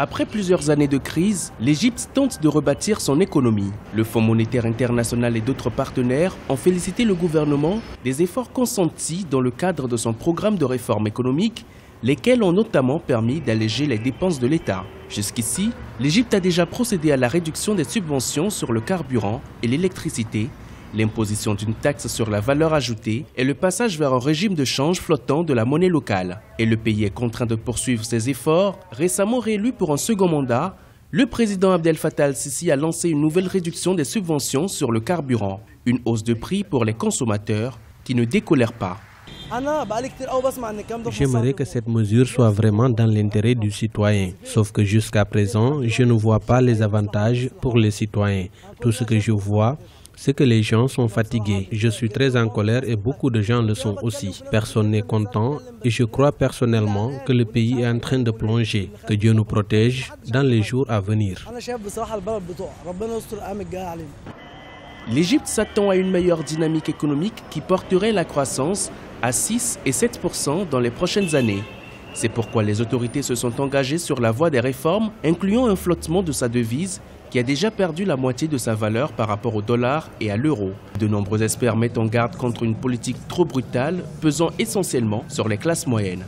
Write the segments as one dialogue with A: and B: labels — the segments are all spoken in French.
A: Après plusieurs années de crise, l'Égypte tente de rebâtir son économie. Le Fonds monétaire international et d'autres partenaires ont félicité le gouvernement des efforts consentis dans le cadre de son programme de réforme économique, lesquels ont notamment permis d'alléger les dépenses de l'État. Jusqu'ici, l'Égypte a déjà procédé à la réduction des subventions sur le carburant et l'électricité, l'imposition d'une taxe sur la valeur ajoutée et le passage vers un régime de change flottant de la monnaie locale. Et le pays est contraint de poursuivre ses efforts. Récemment réélu pour un second mandat, le président Abdel Fattah al-Sisi a lancé une nouvelle réduction des subventions sur le carburant, une hausse de prix pour les consommateurs qui ne décolèrent pas.
B: J'aimerais que cette mesure soit vraiment dans l'intérêt du citoyen. Sauf que jusqu'à présent, je ne vois pas les avantages pour les citoyens. Tout ce que je vois, c'est que les gens sont fatigués. Je suis très en colère et beaucoup de gens le sont aussi. Personne n'est content et je crois personnellement que le pays est en train de plonger. Que Dieu nous protège dans les jours à venir.
A: L'Égypte s'attend à une meilleure dynamique économique qui porterait la croissance à 6 et 7% dans les prochaines années. C'est pourquoi les autorités se sont engagées sur la voie des réformes, incluant un flottement de sa devise qui a déjà perdu la moitié de sa valeur par rapport au dollar et à l'euro. De nombreux experts mettent en garde contre une politique trop brutale, pesant essentiellement sur les classes moyennes.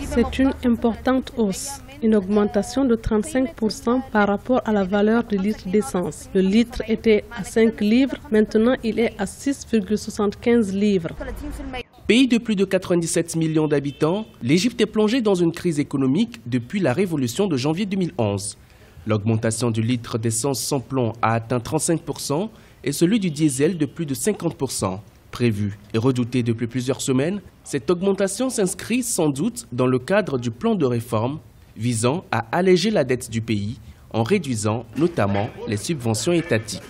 C: C'est une importante hausse, une augmentation de 35% par rapport à la valeur du litre d'essence. Le litre était à 5 livres, maintenant il est à 6,75 livres.
A: Pays de plus de 97 millions d'habitants, l'Égypte est plongée dans une crise économique depuis la révolution de janvier 2011. L'augmentation du litre d'essence sans plomb a atteint 35% et celui du diesel de plus de 50%. Prévue et redoutée depuis plusieurs semaines, cette augmentation s'inscrit sans doute dans le cadre du plan de réforme visant à alléger la dette du pays en réduisant notamment les subventions étatiques.